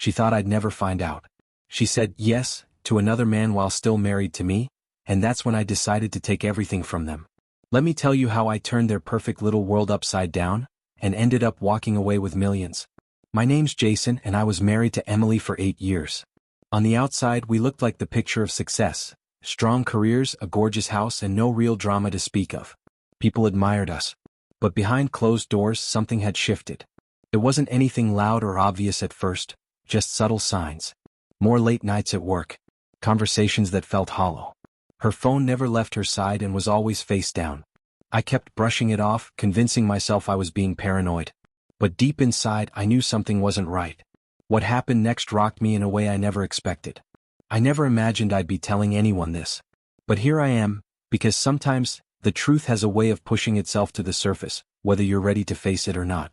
She thought I'd never find out. She said yes to another man while still married to me, and that's when I decided to take everything from them. Let me tell you how I turned their perfect little world upside down, and ended up walking away with millions. My name's Jason and I was married to Emily for 8 years. On the outside we looked like the picture of success, strong careers, a gorgeous house and no real drama to speak of. People admired us. But behind closed doors something had shifted. It wasn't anything loud or obvious at first, just subtle signs. More late nights at work. Conversations that felt hollow. Her phone never left her side and was always face down. I kept brushing it off, convincing myself I was being paranoid. But deep inside I knew something wasn't right. What happened next rocked me in a way I never expected. I never imagined I'd be telling anyone this. But here I am, because sometimes the truth has a way of pushing itself to the surface, whether you're ready to face it or not.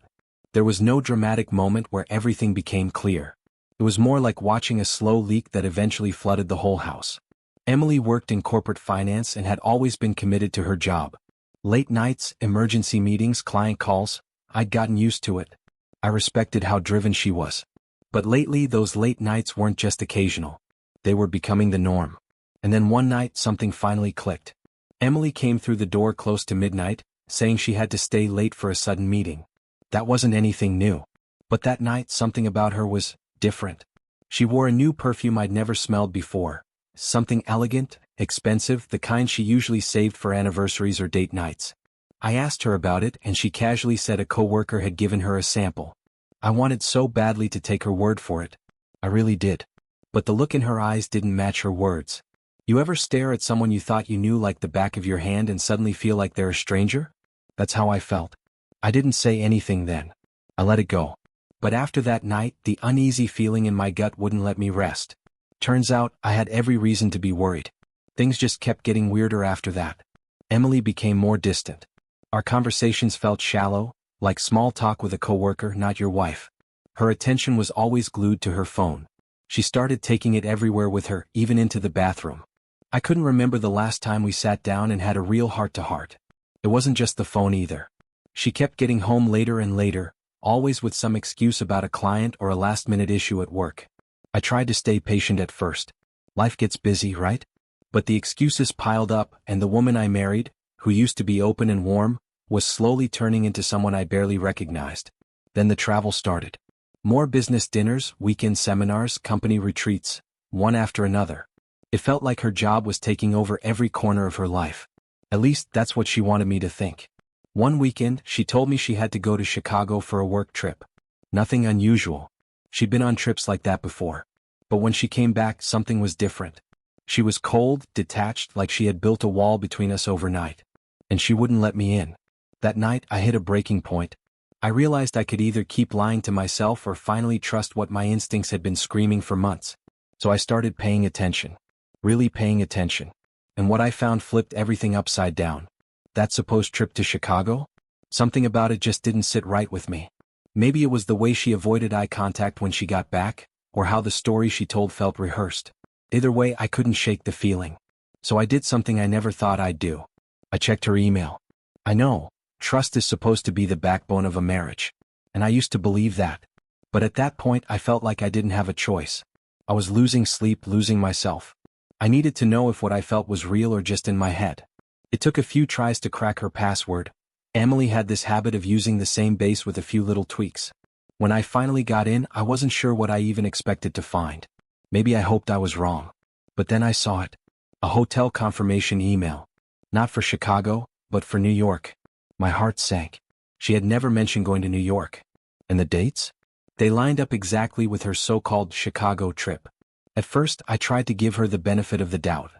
There was no dramatic moment where everything became clear. It was more like watching a slow leak that eventually flooded the whole house. Emily worked in corporate finance and had always been committed to her job. Late nights, emergency meetings, client calls, I'd gotten used to it. I respected how driven she was. But lately those late nights weren't just occasional. They were becoming the norm. And then one night something finally clicked. Emily came through the door close to midnight, saying she had to stay late for a sudden meeting. That wasn't anything new. But that night something about her was different. She wore a new perfume I'd never smelled before. Something elegant, expensive, the kind she usually saved for anniversaries or date nights. I asked her about it and she casually said a coworker had given her a sample. I wanted so badly to take her word for it. I really did. But the look in her eyes didn't match her words. You ever stare at someone you thought you knew like the back of your hand and suddenly feel like they're a stranger? That's how I felt. I didn't say anything then. I let it go. But after that night, the uneasy feeling in my gut wouldn't let me rest. Turns out, I had every reason to be worried. Things just kept getting weirder after that. Emily became more distant. Our conversations felt shallow, like small talk with a coworker, not your wife. Her attention was always glued to her phone. She started taking it everywhere with her, even into the bathroom. I couldn't remember the last time we sat down and had a real heart-to-heart. It wasn't just the phone either. She kept getting home later and later, always with some excuse about a client or a last-minute issue at work. I tried to stay patient at first. Life gets busy, right? But the excuses piled up, and the woman I married, who used to be open and warm, was slowly turning into someone I barely recognized. Then the travel started. More business dinners, weekend seminars, company retreats, one after another. It felt like her job was taking over every corner of her life. At least that's what she wanted me to think. One weekend, she told me she had to go to Chicago for a work trip. Nothing unusual. She'd been on trips like that before. But when she came back, something was different. She was cold, detached, like she had built a wall between us overnight. And she wouldn't let me in. That night, I hit a breaking point. I realized I could either keep lying to myself or finally trust what my instincts had been screaming for months. So I started paying attention. Really paying attention. And what I found flipped everything upside down. That supposed trip to Chicago? Something about it just didn't sit right with me. Maybe it was the way she avoided eye contact when she got back, or how the story she told felt rehearsed. Either way, I couldn't shake the feeling. So I did something I never thought I'd do. I checked her email. I know, trust is supposed to be the backbone of a marriage. And I used to believe that. But at that point I felt like I didn't have a choice. I was losing sleep, losing myself. I needed to know if what I felt was real or just in my head. It took a few tries to crack her password. Emily had this habit of using the same base with a few little tweaks. When I finally got in, I wasn't sure what I even expected to find. Maybe I hoped I was wrong. But then I saw it. A hotel confirmation email. Not for Chicago, but for New York. My heart sank. She had never mentioned going to New York. And the dates? They lined up exactly with her so-called Chicago trip. At first, I tried to give her the benefit of the doubt.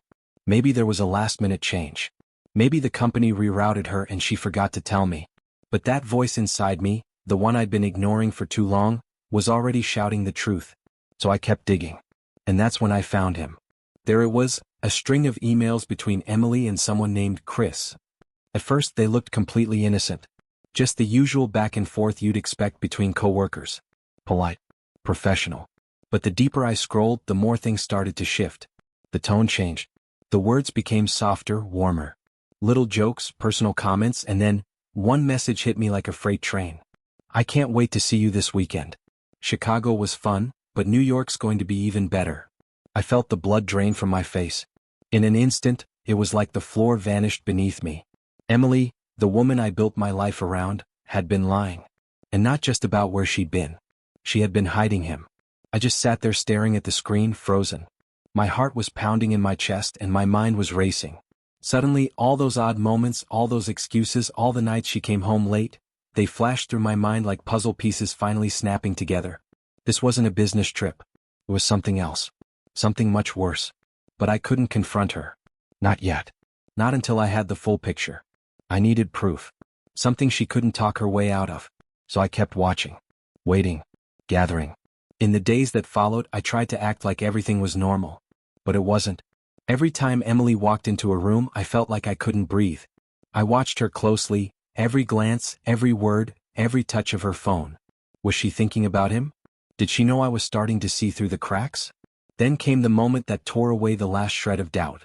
Maybe there was a last-minute change. Maybe the company rerouted her and she forgot to tell me. But that voice inside me, the one I'd been ignoring for too long, was already shouting the truth. So I kept digging. And that's when I found him. There it was, a string of emails between Emily and someone named Chris. At first they looked completely innocent. Just the usual back and forth you'd expect between coworkers. Polite. Professional. But the deeper I scrolled, the more things started to shift. The tone changed. The words became softer, warmer. Little jokes, personal comments, and then, one message hit me like a freight train. I can't wait to see you this weekend. Chicago was fun, but New York's going to be even better. I felt the blood drain from my face. In an instant, it was like the floor vanished beneath me. Emily, the woman I built my life around, had been lying. And not just about where she'd been. She had been hiding him. I just sat there staring at the screen, frozen. My heart was pounding in my chest and my mind was racing. Suddenly, all those odd moments, all those excuses, all the nights she came home late, they flashed through my mind like puzzle pieces finally snapping together. This wasn't a business trip. It was something else. Something much worse. But I couldn't confront her. Not yet. Not until I had the full picture. I needed proof. Something she couldn't talk her way out of. So I kept watching. Waiting. Gathering. In the days that followed, I tried to act like everything was normal. But it wasn't. Every time Emily walked into a room, I felt like I couldn't breathe. I watched her closely, every glance, every word, every touch of her phone. Was she thinking about him? Did she know I was starting to see through the cracks? Then came the moment that tore away the last shred of doubt.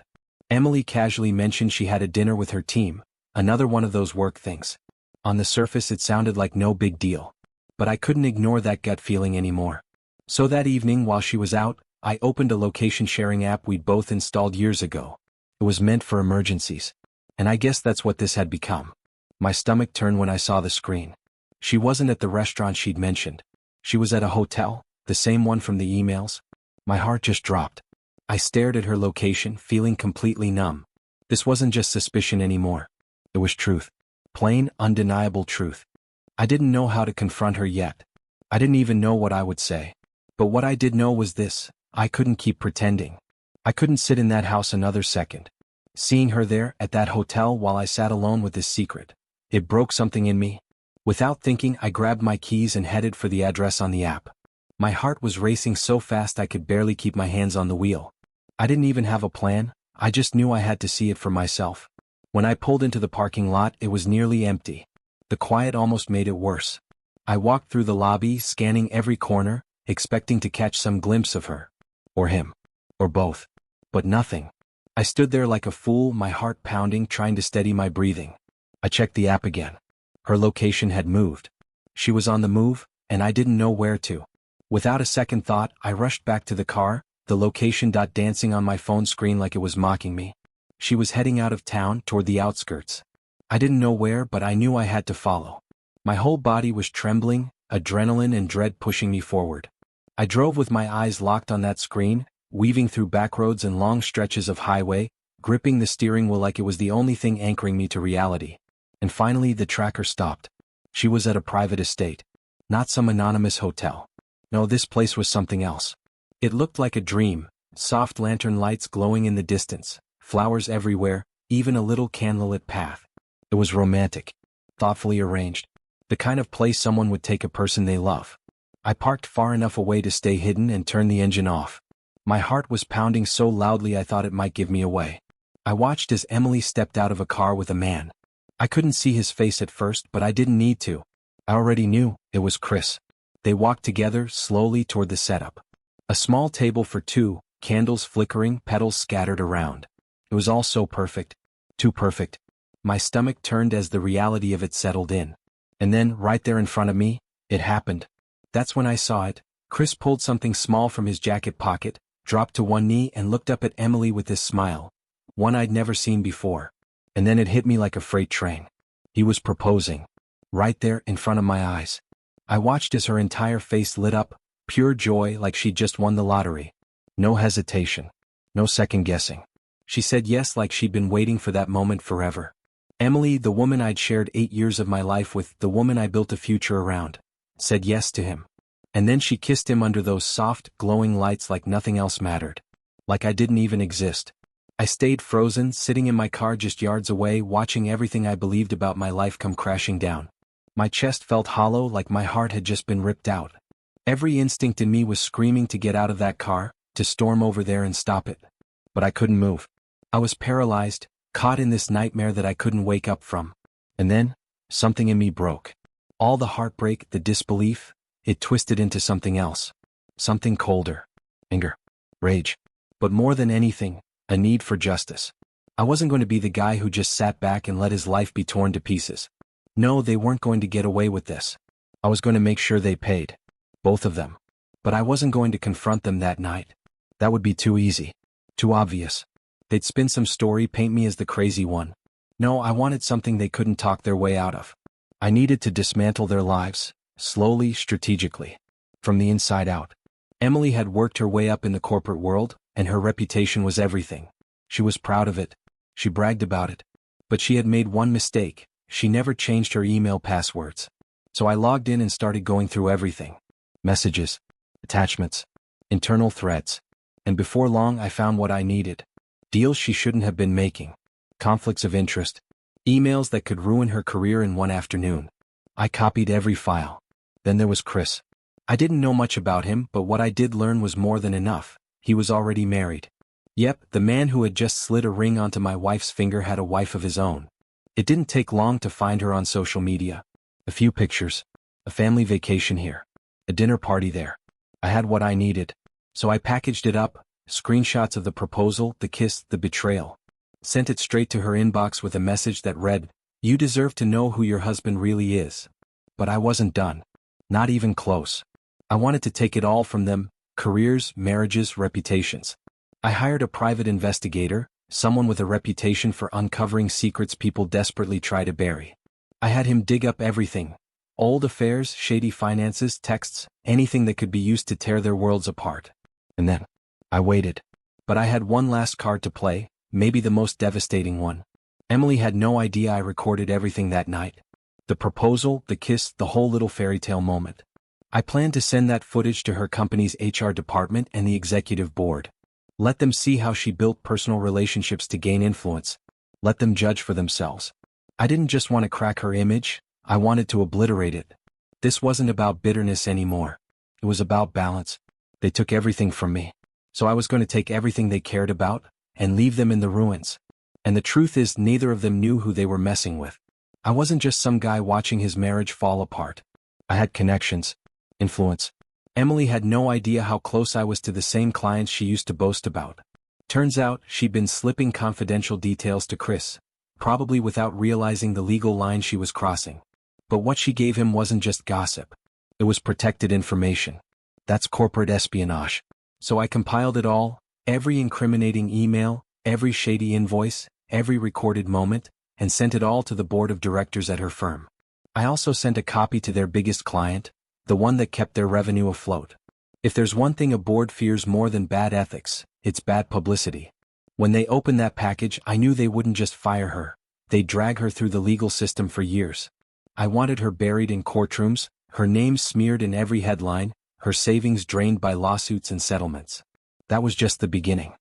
Emily casually mentioned she had a dinner with her team, another one of those work things. On the surface it sounded like no big deal. But I couldn't ignore that gut feeling anymore. So that evening while she was out, I opened a location-sharing app we'd both installed years ago. It was meant for emergencies. And I guess that's what this had become. My stomach turned when I saw the screen. She wasn't at the restaurant she'd mentioned. She was at a hotel, the same one from the emails. My heart just dropped. I stared at her location, feeling completely numb. This wasn't just suspicion anymore. It was truth. Plain, undeniable truth. I didn't know how to confront her yet. I didn't even know what I would say. But what I did know was this: I couldn't keep pretending. I couldn't sit in that house another second. Seeing her there, at that hotel while I sat alone with this secret, it broke something in me. Without thinking, I grabbed my keys and headed for the address on the app. My heart was racing so fast I could barely keep my hands on the wheel. I didn't even have a plan, I just knew I had to see it for myself. When I pulled into the parking lot, it was nearly empty. The quiet almost made it worse. I walked through the lobby, scanning every corner, expecting to catch some glimpse of her. Or him. Or both. But nothing. I stood there like a fool, my heart pounding, trying to steady my breathing. I checked the app again. Her location had moved. She was on the move, and I didn't know where to. Without a second thought, I rushed back to the car, the location dot dancing on my phone screen like it was mocking me. She was heading out of town, toward the outskirts. I didn't know where, but I knew I had to follow. My whole body was trembling, adrenaline and dread pushing me forward. I drove with my eyes locked on that screen, weaving through backroads and long stretches of highway, gripping the steering wheel like it was the only thing anchoring me to reality. And finally the tracker stopped. She was at a private estate. Not some anonymous hotel. No, this place was something else. It looked like a dream, soft lantern lights glowing in the distance, flowers everywhere, even a little candlelit path. It was romantic, thoughtfully arranged, the kind of place someone would take a person they love. I parked far enough away to stay hidden and turned the engine off. My heart was pounding so loudly I thought it might give me away. I watched as Emily stepped out of a car with a man. I couldn't see his face at first, but I didn't need to. I already knew it was Chris. They walked together, slowly toward the setup. A small table for two, candles flickering, petals scattered around. It was all so perfect. Too perfect. My stomach turned as the reality of it settled in. And then, right there in front of me, it happened. That's when I saw it. Chris pulled something small from his jacket pocket, dropped to one knee and looked up at Emily with this smile. One I'd never seen before. And then it hit me like a freight train. He was proposing. Right there in front of my eyes. I watched as her entire face lit up, pure joy like she'd just won the lottery. No hesitation. No second guessing. She said yes like she'd been waiting for that moment forever. Emily, the woman I'd shared 8 years of my life with, the woman I built a future around, said yes to him. And then she kissed him under those soft, glowing lights like nothing else mattered. Like I didn't even exist. I stayed frozen, sitting in my car just yards away, watching everything I believed about my life come crashing down. My chest felt hollow like my heart had just been ripped out. Every instinct in me was screaming to get out of that car, to storm over there and stop it. But I couldn't move. I was paralyzed, caught in this nightmare that I couldn't wake up from. And then, something in me broke. All the heartbreak, the disbelief, it twisted into something else. Something colder. Anger. Rage. But more than anything, a need for justice. I wasn't going to be the guy who just sat back and let his life be torn to pieces. No, they weren't going to get away with this. I was going to make sure they paid. Both of them. But I wasn't going to confront them that night. That would be too easy. Too obvious. They'd spin some story, paint me as the crazy one. No, I wanted something they couldn't talk their way out of. I needed to dismantle their lives, slowly, strategically. From the inside out. Emily had worked her way up in the corporate world, and her reputation was everything. She was proud of it. She bragged about it. But she had made one mistake. She never changed her email passwords. So I logged in and started going through everything. Messages, attachments, internal threads. And before long I found what I needed. Deals she shouldn't have been making. Conflicts of interest. Emails that could ruin her career in one afternoon. I copied every file. Then there was Chris. I didn't know much about him, but what I did learn was more than enough. He was already married. Yep, the man who had just slid a ring onto my wife's finger had a wife of his own. It didn't take long to find her on social media. A few pictures. A family vacation here. A dinner party there. I had what I needed. So I packaged it up, screenshots of the proposal, the kiss, the betrayal. Sent it straight to her inbox with a message that read, "You deserve to know who your husband really is." But I wasn't done. Not even close. I wanted to take it all from them, careers, marriages, reputations. I hired a private investigator, someone with a reputation for uncovering secrets people desperately try to bury. I had him dig up everything. Old affairs, shady finances, texts, anything that could be used to tear their worlds apart. And then, I waited. But I had one last card to play, maybe the most devastating one. Emily had no idea I recorded everything that night. The proposal, the kiss, the whole little fairy tale moment. I planned to send that footage to her company's HR department and the executive board. Let them see how she built personal relationships to gain influence. Let them judge for themselves. I didn't just want to crack her image, I wanted to obliterate it. This wasn't about bitterness anymore. It was about balance. They took everything from me. So I was going to take everything they cared about and leave them in the ruins. And the truth is, neither of them knew who they were messing with. I wasn't just some guy watching his marriage fall apart. I had connections. Influence. Emily had no idea how close I was to the same clients she used to boast about. Turns out, she'd been slipping confidential details to Chris, probably without realizing the legal line she was crossing. But what she gave him wasn't just gossip. It was protected information. That's corporate espionage. So I compiled it all, every incriminating email, every shady invoice, every recorded moment, and sent it all to the board of directors at her firm. I also sent a copy to their biggest client, the one that kept their revenue afloat. If there's one thing a board fears more than bad ethics, it's bad publicity. When they opened that package, I knew they wouldn't just fire her. They'd drag her through the legal system for years. I wanted her buried in courtrooms, her name smeared in every headline, her savings drained by lawsuits and settlements. That was just the beginning.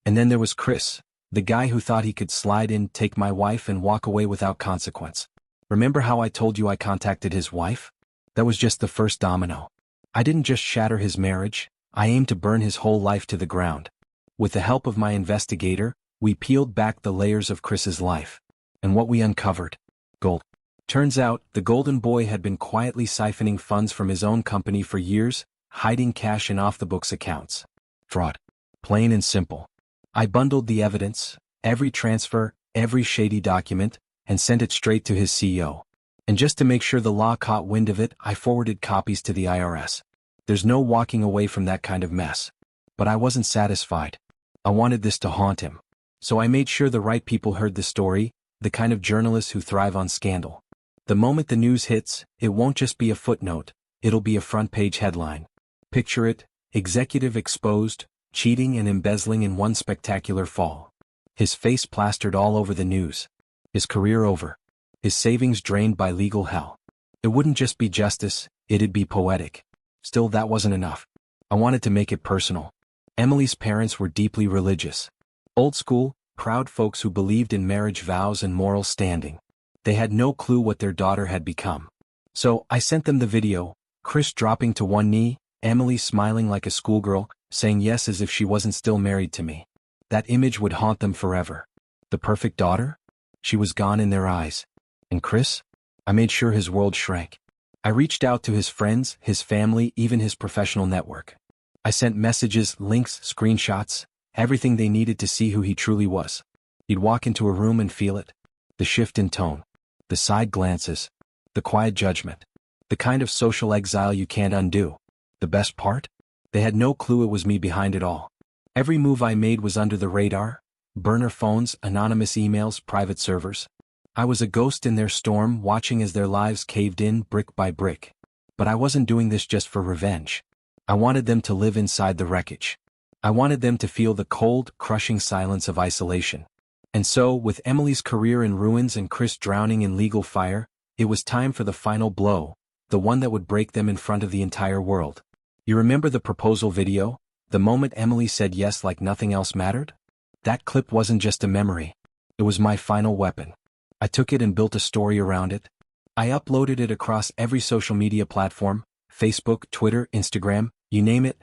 And then there was Chris, the guy who thought he could slide in, take my wife and walk away without consequence. Remember how I told you I contacted his wife? That was just the first domino. I didn't just shatter his marriage, I aimed to burn his whole life to the ground. With the help of my investigator, we peeled back the layers of Chris's life. And what we uncovered? Gold. Turns out, the golden boy had been quietly siphoning funds from his own company for years, hiding cash in off-the-books accounts. Fraud. Plain and simple. I bundled the evidence, every transfer, every shady document, and sent it straight to his CEO. And just to make sure the law caught wind of it, I forwarded copies to the IRS. There's no walking away from that kind of mess. But I wasn't satisfied. I wanted this to haunt him. So I made sure the right people heard the story, the kind of journalists who thrive on scandal. The moment the news hits, it won't just be a footnote, it'll be a front-page headline. Picture it, executive exposed, cheating and embezzling in one spectacular fall. His face plastered all over the news. His career over. His savings drained by legal hell. It wouldn't just be justice, it'd be poetic. Still, that wasn't enough. I wanted to make it personal. Emily's parents were deeply religious. Old school, proud folks who believed in marriage vows and moral standing. They had no clue what their daughter had become. So, I sent them the video, Chris dropping to one knee, Emily smiling like a schoolgirl, saying yes as if she wasn't still married to me. That image would haunt them forever. The perfect daughter? She was gone in their eyes. And Chris? I made sure his world shrank. I reached out to his friends, his family, even his professional network. I sent messages, links, screenshots, everything they needed to see who he truly was. He'd walk into a room and feel it. The shift in tone. The side glances. The quiet judgment. The kind of social exile you can't undo. The best part? They had no clue it was me behind it all. Every move I made was under the radar: burner phones, anonymous emails, private servers. I was a ghost in their storm, watching as their lives caved in brick by brick. But I wasn't doing this just for revenge. I wanted them to live inside the wreckage. I wanted them to feel the cold, crushing silence of isolation. And so, with Emily's career in ruins and Chris drowning in legal fire, it was time for the final blow, the one that would break them in front of the entire world. You remember the proposal video? The moment Emily said yes like nothing else mattered? That clip wasn't just a memory. It was my final weapon. I took it and built a story around it. I uploaded it across every social media platform: Facebook, Twitter, Instagram, you name it.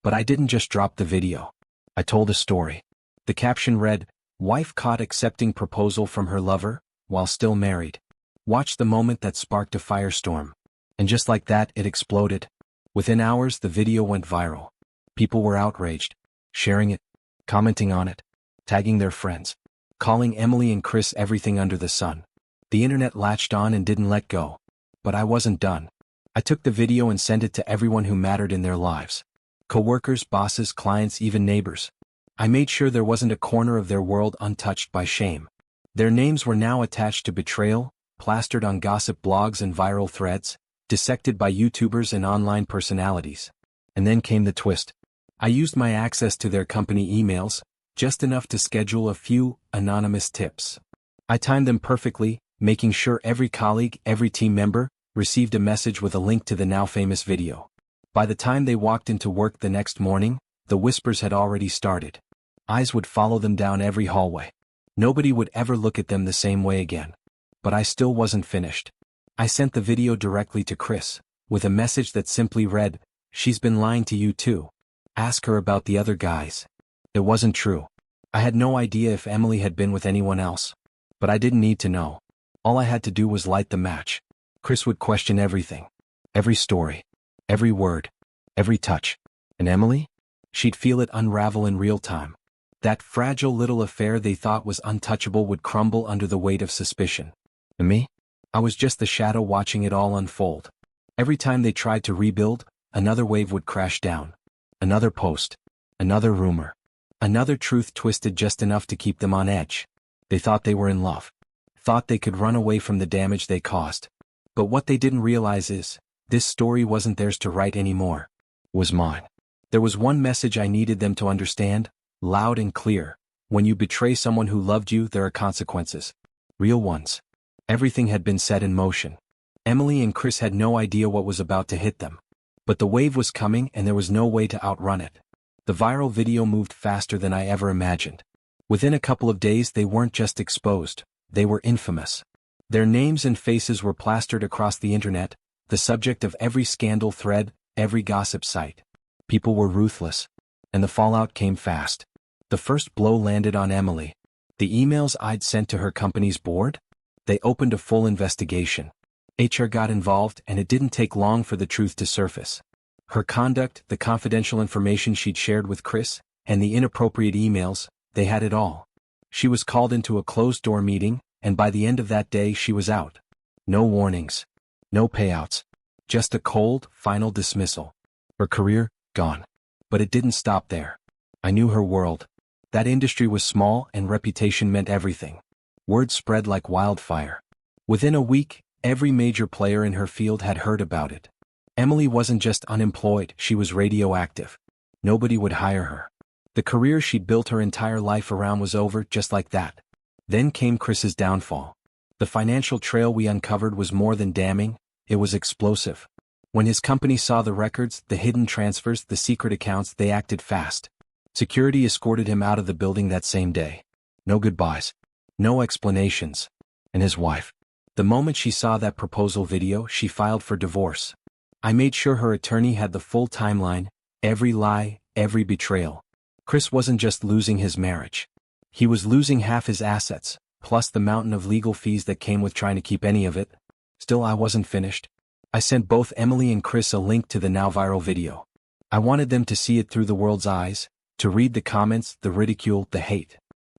But I didn't just drop the video. I told a story. The caption read, "Wife caught accepting proposal from her lover, while still married." Watch the moment that sparked a firestorm. And just like that, it exploded. Within hours, the video went viral. People were outraged, sharing it, commenting on it, tagging their friends, calling Emily and Chris everything under the sun. The internet latched on and didn't let go. But I wasn't done. I took the video and sent it to everyone who mattered in their lives. Coworkers, bosses, clients, even neighbors. I made sure there wasn't a corner of their world untouched by shame. Their names were now attached to betrayal, plastered on gossip blogs and viral threads, dissected by YouTubers and online personalities. And then came the twist. I used my access to their company emails, just enough to schedule a few anonymous tips. I timed them perfectly, making sure every colleague, every team member, received a message with a link to the now famous video. By the time they walked into work the next morning, the whispers had already started. Eyes would follow them down every hallway. Nobody would ever look at them the same way again. But I still wasn't finished. I sent the video directly to Chris, with a message that simply read, "She's been lying to you too. Ask her about the other guys." It wasn't true. I had no idea if Emily had been with anyone else. But I didn't need to know. All I had to do was light the match. Chris would question everything. Every story. Every word. Every touch. And Emily? She'd feel it unravel in real time. That fragile little affair they thought was untouchable would crumble under the weight of suspicion. And me? I was just the shadow watching it all unfold. Every time they tried to rebuild, another wave would crash down. Another post. Another rumor. Another truth twisted just enough to keep them on edge. They thought they were in love. Thought they could run away from the damage they caused. But what they didn't realize is, this story wasn't theirs to write anymore. It was mine. There was one message I needed them to understand, loud and clear. When you betray someone who loved you, there are consequences. Real ones. Everything had been set in motion. Emily and Chris had no idea what was about to hit them. But the wave was coming and there was no way to outrun it. The viral video moved faster than I ever imagined. Within a couple of days they weren't just exposed, they were infamous. Their names and faces were plastered across the internet, the subject of every scandal thread, every gossip site. People were ruthless. And the fallout came fast. The first blow landed on Emily. The emails I'd sent to her company's board? They opened a full investigation. HR got involved and it didn't take long for the truth to surface. Her conduct, the confidential information she'd shared with Chris, and the inappropriate emails, they had it all. She was called into a closed-door meeting, and by the end of that day she was out. No warnings. No payouts. Just a cold, final dismissal. Her career, gone. But it didn't stop there. I knew her world. That industry was small and reputation meant everything. Word spread like wildfire. Within a week, every major player in her field had heard about it. Emily wasn't just unemployed, she was radioactive. Nobody would hire her. The career she'd built her entire life around was over just like that. Then came Chris's downfall. The financial trail we uncovered was more than damning, it was explosive. When his company saw the records, the hidden transfers, the secret accounts, they acted fast. Security escorted him out of the building that same day. No goodbyes. No explanations. And his wife. The moment she saw that proposal video, she filed for divorce. I made sure her attorney had the full timeline, every lie, every betrayal. Chris wasn't just losing his marriage. He was losing half his assets, plus the mountain of legal fees that came with trying to keep any of it. Still, I wasn't finished. I sent both Emily and Chris a link to the now viral video. I wanted them to see it through the world's eyes, to read the comments, the ridicule, the hate.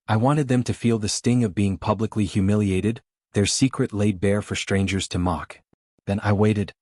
I wanted them to feel the sting of being publicly humiliated, their secret laid bare for strangers to mock. Then I waited.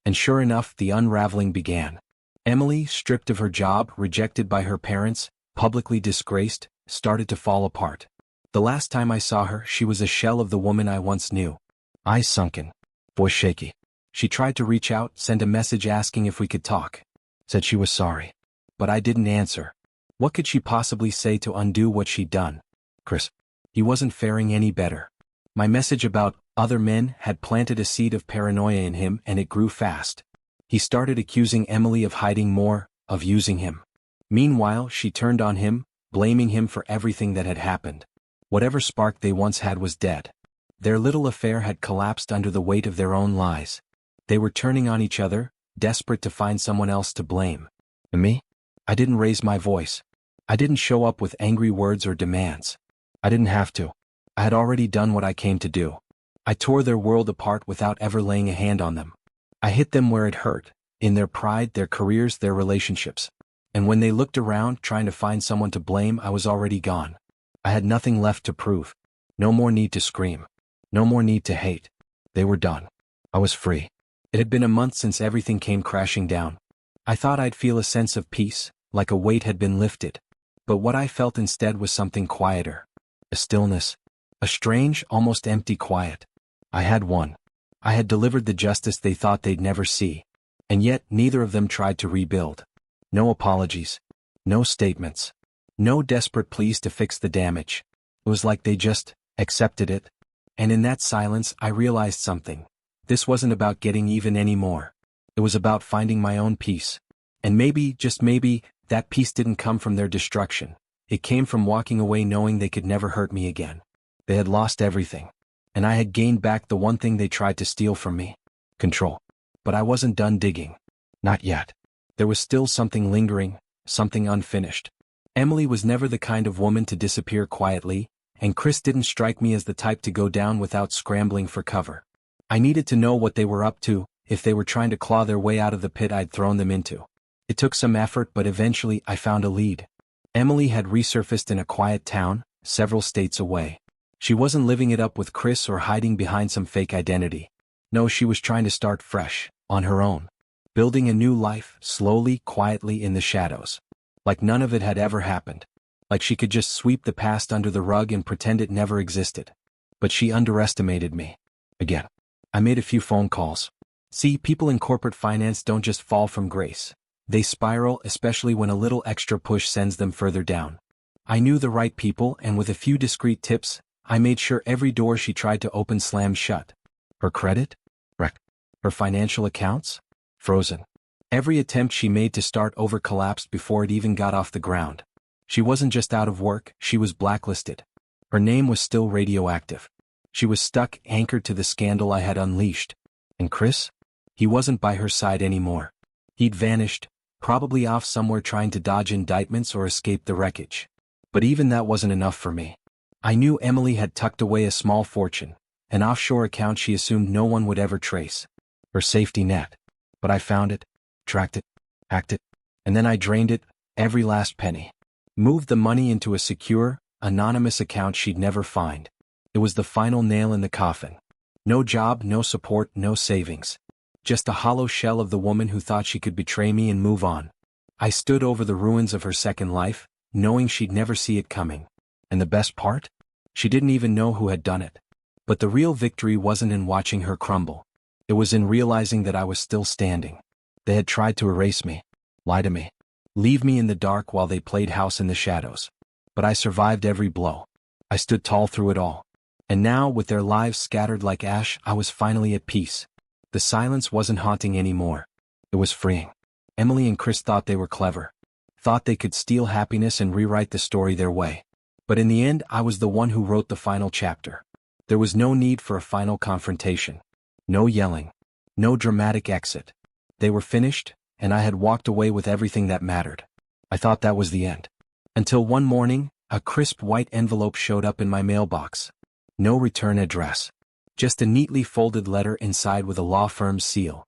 And sure enough, the unraveling began. Emily, stripped of her job, rejected by her parents, publicly disgraced, started to fall apart. The last time I saw her, she was a shell of the woman I once knew. Eyes sunken, voice shaky. She tried to reach out, send a message asking if we could talk. Said she was sorry. But I didn't answer. What could she possibly say to undo what she'd done? Chris. He wasn't faring any better. My message about other men had planted a seed of paranoia in him, and it grew fast. He started accusing Emily of hiding more, of using him. Meanwhile, she turned on him, blaming him for everything that had happened. Whatever spark they once had was dead. Their little affair had collapsed under the weight of their own lies. They were turning on each other, desperate to find someone else to blame. And me? I didn't raise my voice. I didn't show up with angry words or demands. I didn't have to. I had already done what I came to do. I tore their world apart without ever laying a hand on them. I hit them where it hurt, in their pride, their careers, their relationships. And when they looked around, trying to find someone to blame, I was already gone. I had nothing left to prove. No more need to scream. No more need to hate. They were done. I was free. It had been a month since everything came crashing down. I thought I'd feel a sense of peace, like a weight had been lifted. But what I felt instead was something quieter. A stillness. A strange, almost empty quiet. I had won. I had delivered the justice they thought they'd never see. And yet, neither of them tried to rebuild. No apologies. No statements. No desperate pleas to fix the damage. It was like they just accepted it. And in that silence, I realized something. This wasn't about getting even anymore. It was about finding my own peace. And maybe, just maybe, that peace didn't come from their destruction. It came from walking away knowing they could never hurt me again. They had lost everything. And I had gained back the one thing they tried to steal from me. Control. But I wasn't done digging. Not yet. There was still something lingering, something unfinished. Emily was never the kind of woman to disappear quietly, and Chris didn't strike me as the type to go down without scrambling for cover. I needed to know what they were up to, if they were trying to claw their way out of the pit I'd thrown them into. It took some effort, but eventually I found a lead. Emily had resurfaced in a quiet town, several states away. She wasn't living it up with Chris or hiding behind some fake identity. No, she was trying to start fresh, on her own. Building a new life, slowly, quietly in the shadows. Like none of it had ever happened. Like she could just sweep the past under the rug and pretend it never existed. But she underestimated me. Again. I made a few phone calls. See, people in corporate finance don't just fall from grace. They spiral, especially when a little extra push sends them further down. I knew the right people, and with a few discreet tips, I made sure every door she tried to open slammed shut. Her credit? Wrecked. Her financial accounts? Frozen. Every attempt she made to start over collapsed before it even got off the ground. She wasn't just out of work, she was blacklisted. Her name was still radioactive. She was stuck, anchored to the scandal I had unleashed. And Chris? He wasn't by her side anymore. He'd vanished, probably off somewhere trying to dodge indictments or escape the wreckage. But even that wasn't enough for me. I knew Emily had tucked away a small fortune, an offshore account she assumed no one would ever trace. Her safety net. But I found it, tracked it, hacked it, and then I drained it, every last penny. Moved the money into a secure, anonymous account she'd never find. It was the final nail in the coffin. No job, no support, no savings. Just a hollow shell of the woman who thought she could betray me and move on. I stood over the ruins of her second life, knowing she'd never see it coming. And the best part? She didn't even know who had done it. But the real victory wasn't in watching her crumble. It was in realizing that I was still standing. They had tried to erase me, lie to me, leave me in the dark while they played house in the shadows. But I survived every blow. I stood tall through it all. And now, with their lives scattered like ash, I was finally at peace. The silence wasn't haunting anymore. It was freeing. Emily and Chris thought they were clever. Thought they could steal happiness and rewrite the story their way. But in the end, I was the one who wrote the final chapter. There was no need for a final confrontation. No yelling. No dramatic exit. They were finished, and I had walked away with everything that mattered. I thought that was the end. Until one morning, a crisp white envelope showed up in my mailbox. No return address. Just a neatly folded letter inside with a law firm's seal.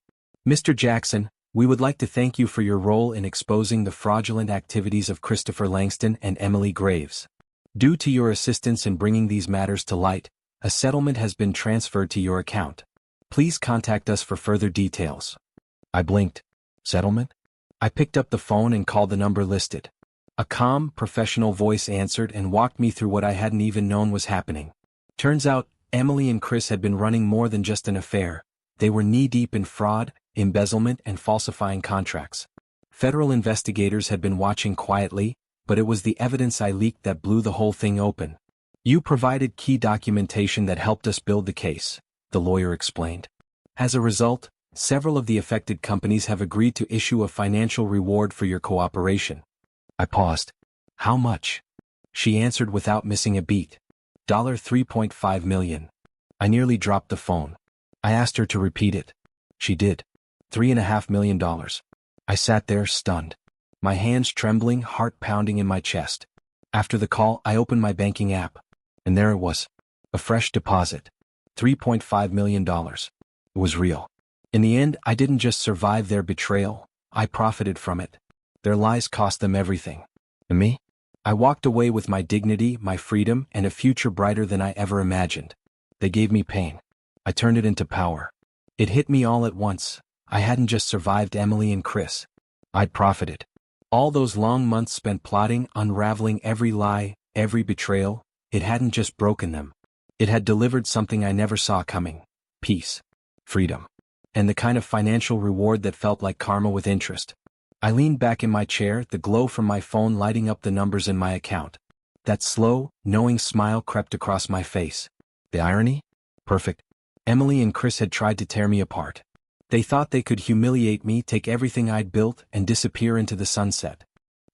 Mr. Jackson, we would like to thank you for your role in exposing the fraudulent activities of Christopher Langston and Emily Graves. Due to your assistance in bringing these matters to light, a settlement has been transferred to your account. Please contact us for further details. I blinked. Settlement? I picked up the phone and called the number listed. A calm, professional voice answered and walked me through what I hadn't even known was happening. Turns out, Emily and Chris had been running more than just an affair. They were knee-deep in fraud, embezzlement, and falsifying contracts. Federal investigators had been watching quietly, but it was the evidence I leaked that blew the whole thing open. "You provided key documentation that helped us build the case," the lawyer explained. "As a result, several of the affected companies have agreed to issue a financial reward for your cooperation." I paused. "How much?" She answered without missing a beat. $3.5 million. I nearly dropped the phone. I asked her to repeat it. She did. $3.5 million. I sat there stunned. My hands trembling, heart pounding in my chest. After the call, I opened my banking app. And there it was. A fresh deposit. $3.5 million. It was real. In the end, I didn't just survive their betrayal, I profited from it. Their lies cost them everything. And me? I walked away with my dignity, my freedom, and a future brighter than I ever imagined. They gave me pain. I turned it into power. It hit me all at once. I hadn't just survived Emily and Chris. I'd profited. All those long months spent plotting, unraveling every lie, every betrayal, it hadn't just broken them. It had delivered something I never saw coming. Peace. Freedom. And the kind of financial reward that felt like karma with interest. I leaned back in my chair, the glow from my phone lighting up the numbers in my account. That slow, knowing smile crept across my face. The irony? Perfect. Emily and Chris had tried to tear me apart. They thought they could humiliate me, take everything I'd built, and disappear into the sunset.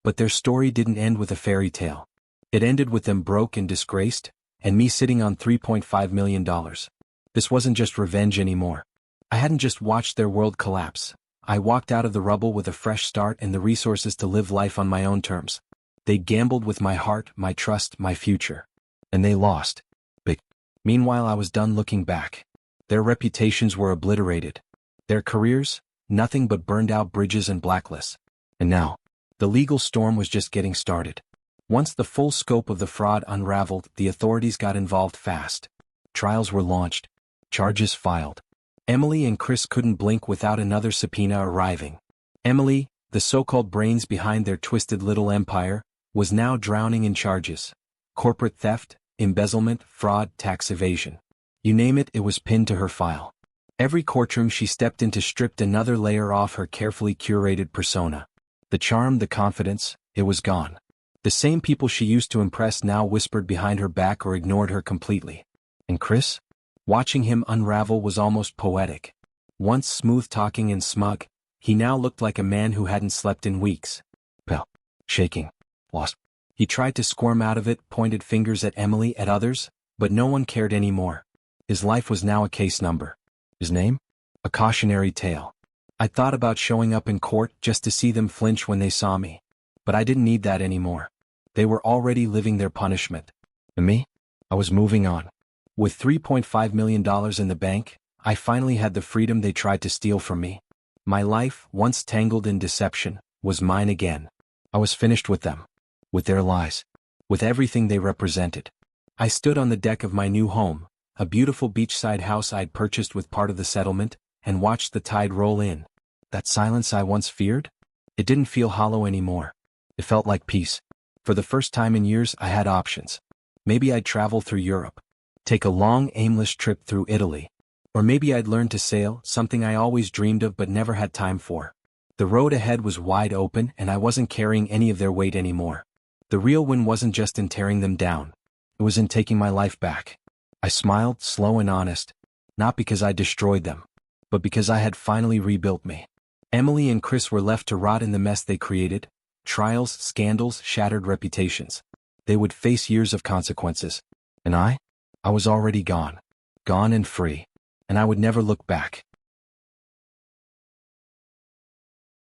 But their story didn't end with a fairy tale. It ended with them broke and disgraced, and me sitting on $3.5 million. This wasn't just revenge anymore. I hadn't just watched their world collapse. I walked out of the rubble with a fresh start and the resources to live life on my own terms. They gambled with my heart, my trust, my future. And they lost. Big. Meanwhile, I was done looking back. Their reputations were obliterated. Their careers, nothing but burned-out bridges and blacklists. And now, the legal storm was just getting started. Once the full scope of the fraud unraveled, the authorities got involved fast. Trials were launched. Charges filed. Emily and Chris couldn't blink without another subpoena arriving. Emily, the so-called brains behind their twisted little empire, was now drowning in charges. Corporate theft, embezzlement, fraud, tax evasion. You name it, it was pinned to her file. Every courtroom she stepped into stripped another layer off her carefully curated persona. The charm, the confidence, it was gone. The same people she used to impress now whispered behind her back or ignored her completely. And Chris? Watching him unravel was almost poetic. Once smooth-talking and smug, he now looked like a man who hadn't slept in weeks. Pale. Shaking. Lost. He tried to squirm out of it, pointed fingers at Emily, at others, but no one cared anymore. His life was now a case number. His name? A cautionary tale. I thought about showing up in court just to see them flinch when they saw me. But I didn't need that anymore. They were already living their punishment. And me? I was moving on. With $3.5 million in the bank, I finally had the freedom they tried to steal from me. My life, once tangled in deception, was mine again. I was finished with them. With their lies. With everything they represented. I stood on the deck of my new home, a beautiful beachside house I'd purchased with part of the settlement, and watched the tide roll in. That silence I once feared? It didn't feel hollow anymore. It felt like peace. For the first time in years, I had options. Maybe I'd travel through Europe. Take a long, aimless trip through Italy. Or maybe I'd learn to sail, something I always dreamed of but never had time for. The road ahead was wide open and I wasn't carrying any of their weight anymore. The real win wasn't just in tearing them down. It was in taking my life back. I smiled, slow and honest. Not because I destroyed them, but because I had finally rebuilt me. Emily and Chris were left to rot in the mess they created. Trials, scandals, shattered reputations. They would face years of consequences. And I was already gone. Gone and free. And I would never look back.